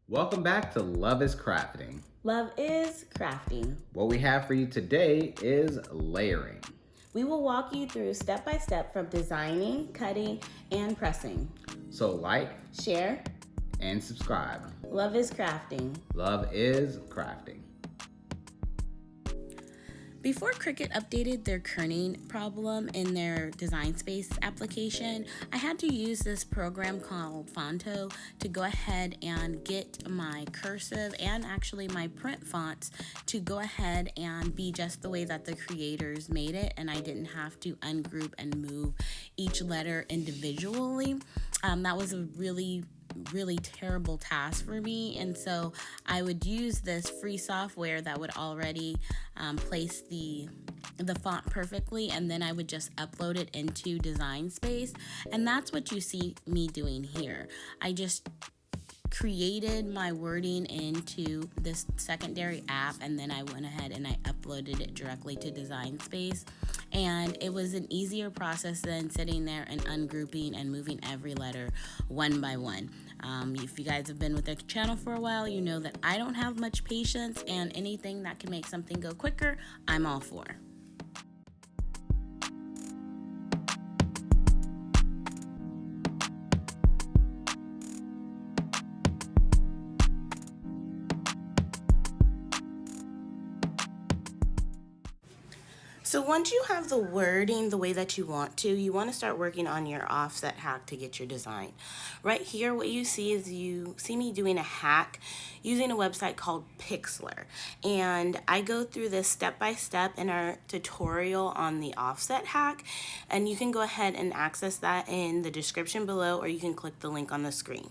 Welcome back to Love is Crafting. Love is crafting. What we have for you today is layering. We will walk you through step by step from designing, cutting, and pressing. So, like Share. and subscribe. Love is crafting. Love is Crafting. Before Cricut updated their kerning problem in their Design Space application, I had to use this program called Fonto to go ahead and get my cursive and actually my print fonts to go ahead and be just the way that the creators made it, and I didn't have to ungroup and move each letter individually. That was a really terrible task for me, and so I would use this free software that would already place the font perfectly, and then I would just upload it into Design Space, and that's what you see me doing here. I just created my wording into this secondary app, and then I went ahead and I uploaded it directly to Design Space, and it was an easier process than sitting there and ungrouping and moving every letter one by one. If you guys have been with the channel for a while, you know that I don't have much patience, and anything that can make something go quicker, I'm all for. So once you have the wording the way that you want to start working on your offset hack to get your design. Right here, what you see is you see me doing a hack using a website called Pixlr. And I go through this step by step in our tutorial on the offset hack. And you can go ahead and access that in the description below, or you can click the link on the screen.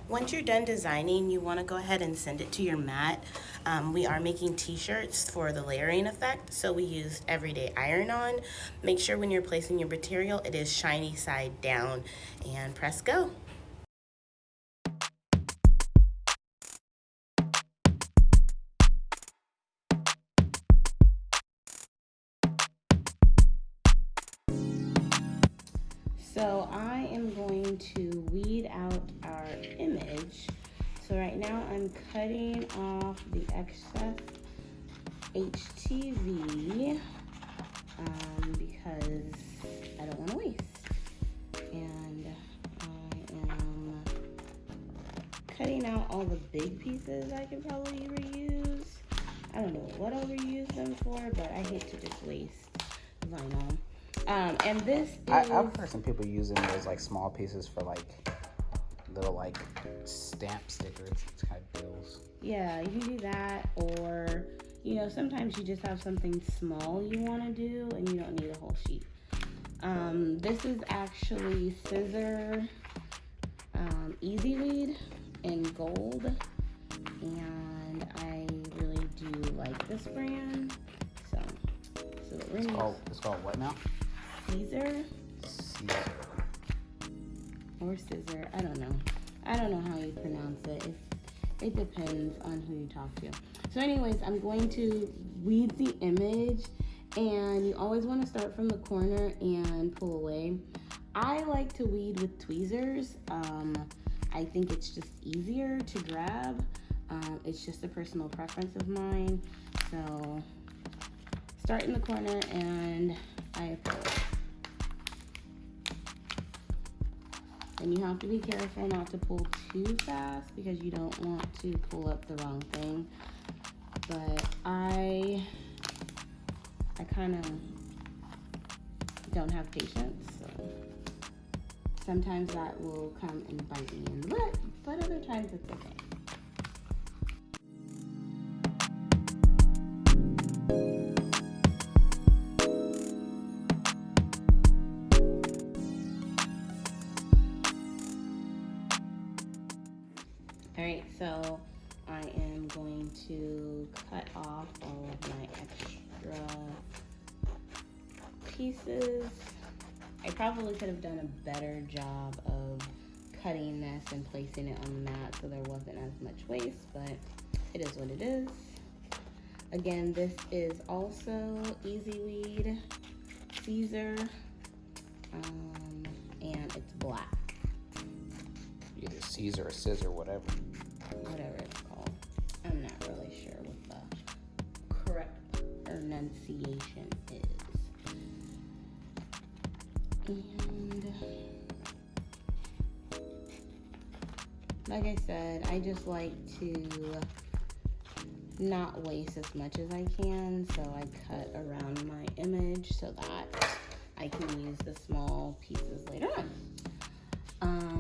Once you're done designing, you want to go ahead and send it to your mat. We are making t-shirts for the layering effect, so we used everyday iron-on. Make sure when you're placing your material, it is shiny side down, and press go. So I am going to weed out our image. So right now I'm cutting off the excess HTV because I don't want to waste. And I am cutting out all the big pieces I could probably reuse. I don't know what I'll reuse them for, but I hate to just waste vinyl. And this is... I've heard some people using those like small pieces for like little like stamp stickers type deals. Yeah, you can do that, or sometimes you just have something small you want to do and you don't need a whole sheet. This is actually Scissor Easy Weed in gold, and I really do like this brand. So It's called what now? Caesar Caesar. or Scissor. I don't know how you pronounce it. It depends on who you talk to. So anyways, I'm going to weed the image, and you always want to start from the corner and pull away. I like to weed with tweezers. I think it's just easier to grab. It's just a personal preference of mine. So start in the corner and I pull. And you have to be careful not to pull too fast because you don't want to pull up the wrong thing. But I kind of don't have patience, so sometimes that will come and bite me in the butt, but other times it's okay. Alright, so I am going to cut off all of my extra pieces. I probably could have done a better job of cutting this and placing it on the mat so there wasn't as much waste, but it is what it is. Again, this is also EasyWeed Caesar, and it's black. Either Caesar or Scissor, whatever. Whatever it's called. I'm not really sure what the correct pronunciation is. And like I said, I just like to not waste as much as I can, so I cut around my image so that I can use the small pieces later on.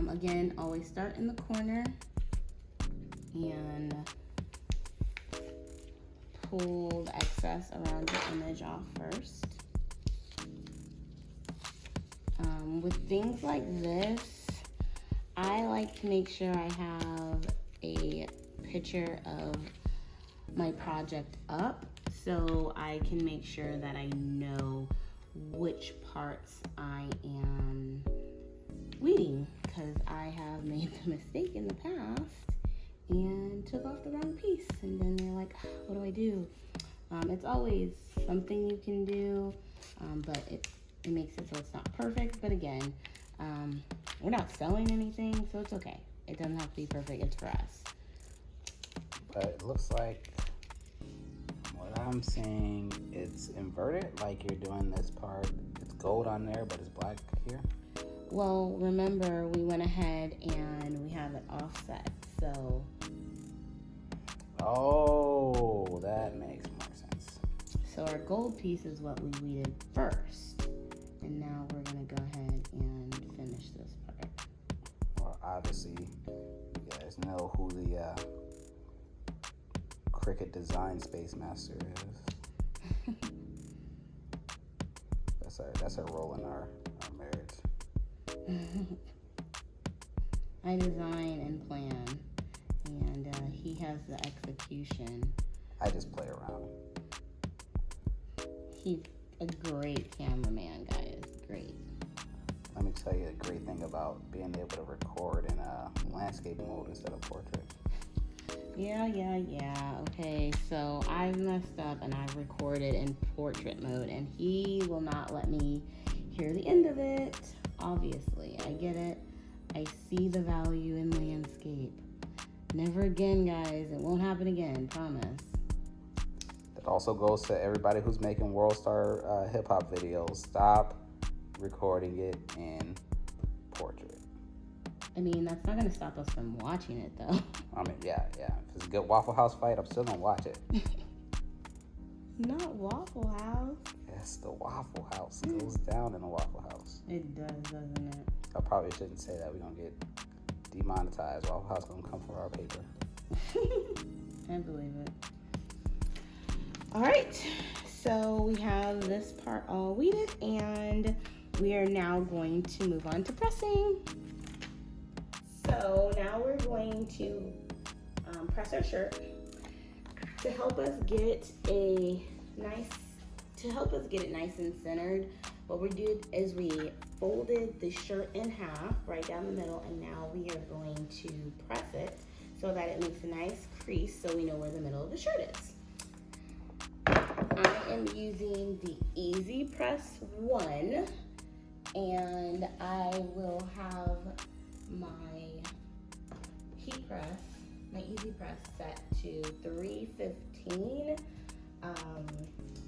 Again, always start in the corner and pull the excess around your image off first. With things like this, I like to make sure I have a picture of my project up so I can make sure that I know which parts I am weeding, because I have made the mistake in the past and took off the wrong piece, and then they're like, what do I do? It's always something you can do, but it makes it so it's not perfect. But again, we're not selling anything, so it's okay. It doesn't have to be perfect, it's for us. But it looks like what I'm seeing, it's inverted, like you're doing this part, it's gold on there, but it's black here. Well, remember, we went ahead and we have it offset, so. Oh, that makes more sense. So our gold piece is what we weeded first. And now we're gonna go ahead and finish this part. Well, obviously, you guys know who the Cricut Design Space Master is. That's our role in our marriage. I design and plan, and he has the execution. I just play around. He's a great cameraman, guys. Great. Let me tell you a great thing about being able to record in a landscape mode instead of portrait. Yeah. Okay, so I messed up and I recorded in portrait mode, and he will not let me hear the end of it. Obviously, I get it. I see the value in landscape. Never again, guys. It won't happen again, promise. That also goes to everybody who's making World Star hip hop videos. Stop recording it in portrait. I mean, that's not gonna stop us from watching it, though. I mean, yeah. If it's a good Waffle House fight, I'm still gonna watch it. Not Waffle House. Yes, the Waffle House goes down in the Waffle House. It does, doesn't it? I probably shouldn't say that. We're gonna get demonetized. Waffle House gonna come for our paper. I believe it. All right, so we have this part all weeded, and we are now going to move on to pressing. So now we're going to press our shirt to help us get it nice and centered. What we did is we folded the shirt in half right down the middle, and now we are going to press it so that it makes a nice crease so we know where the middle of the shirt is. I am using the Easy Press 1, and I will have my heat press, my Easy Press set to 315.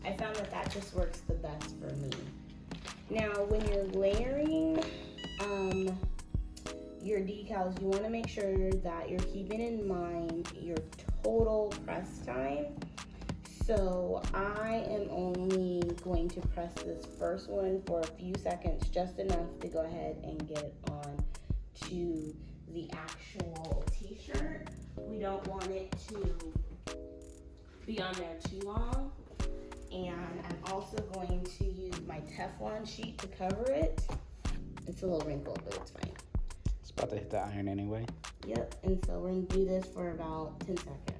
I found that just works the best for me. Now, when you're layering your decals, you want to make sure that you're keeping in mind your total press time. So I am only going to press this first one for a few seconds, just enough to go ahead and get it on to the actual t-shirt. We don't want it to be on there too long. And I'm also going to use my Teflon sheet to cover it. It's a little wrinkled, but it's fine. It's about to hit the iron anyway. Yep, and so we're gonna do this for about 10 seconds.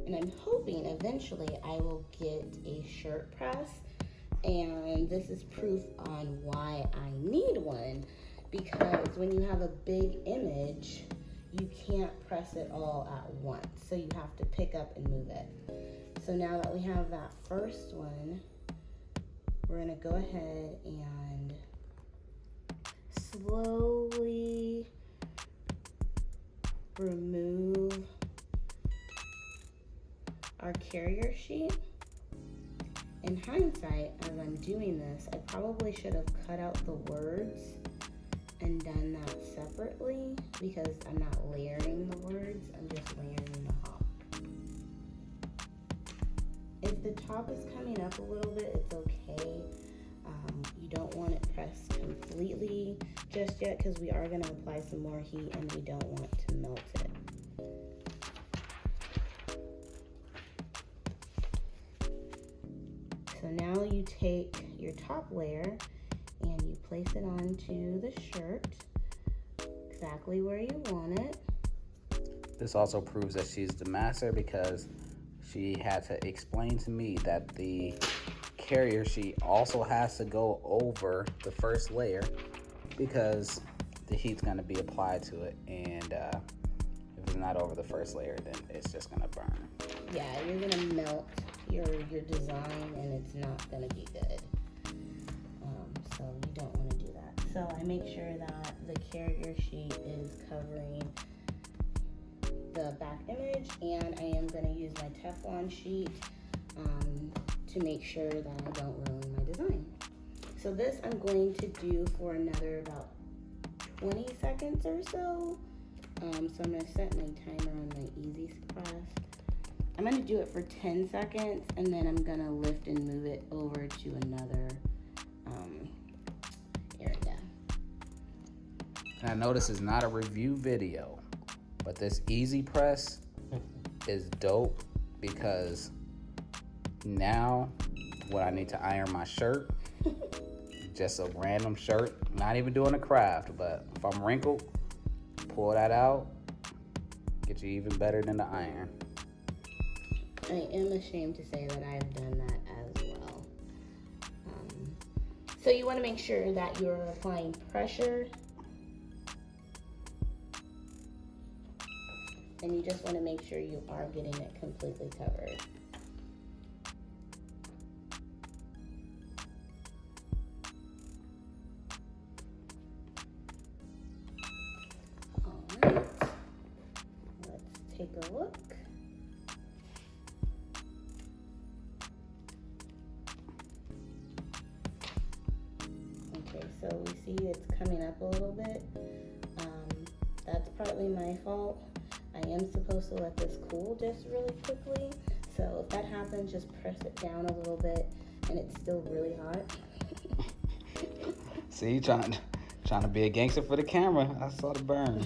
And I'm hoping eventually I will get a shirt press, and this is proof on why I need one. because when you have a big image, you can't press it all at once. So you have to pick up and move it. So now that we have that first one, we're gonna go ahead and slowly remove our carrier sheet. In hindsight, as I'm doing this, I probably should have cut out the words and done that separately because I'm not layering the words, I'm just layering the hop. If the top is coming up a little bit, it's okay. You don't want it pressed completely just yet because we are going to apply some more heat and we don't want to melt it. So now you take your top layer and you place it onto the shirt exactly where you want it. This also proves that she's the master because she had to explain to me that the carrier sheet also has to go over the first layer because the heat's going to be applied to it, and if it's not over the first layer, then it's just going to burn. Yeah, you're going to melt your design and it's not going to be good. So you don't want to do that. So I make sure that the carrier sheet is covering the back image, and I am going to use my Teflon sheet to make sure that I don't ruin my design. So this I'm going to do for another about 20 seconds or so. So I'm going to set my timer on my easy press. I'm going to do it for 10 seconds and then I'm going to lift and move it over to another area. And I know this is not a review video, but this easy press is dope because now when I need to iron my shirt, just a random shirt, not even doing a craft, but if I'm wrinkled, pull that out, get you even better than the iron. I am ashamed to say that I've done that as well. So you want to make sure that you're applying pressure, and you just want to make sure you are getting it completely covered. All right, let's take a look. Okay, so we see it's coming up a little bit. That's partly my fault. I am supposed to let this cool just really quickly. So if that happens, just press it down a little bit and it's still really hot. See, trying to be a gangster for the camera. I saw the burn.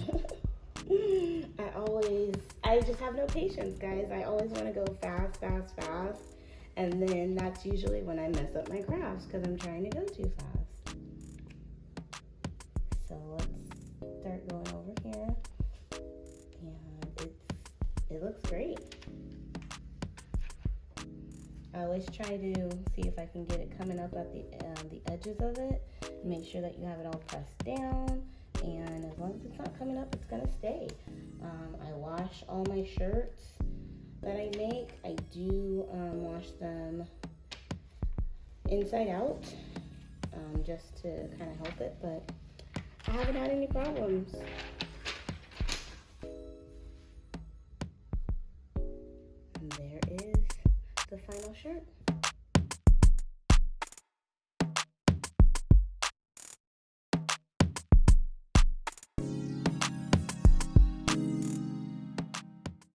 I just have no patience, guys. I always want to go fast. And then that's usually when I mess up my crafts because I'm trying to go too fast. So let's start going over here. And it looks great. I always try to see if I can get it coming up at the edges of it. Make sure that you have it all pressed down. And as long as it's not coming up, it's gonna stay. I wash all my shirts that I make. I do wash them inside out, just to kind of help it, but I haven't had any problems. And there is the final shirt.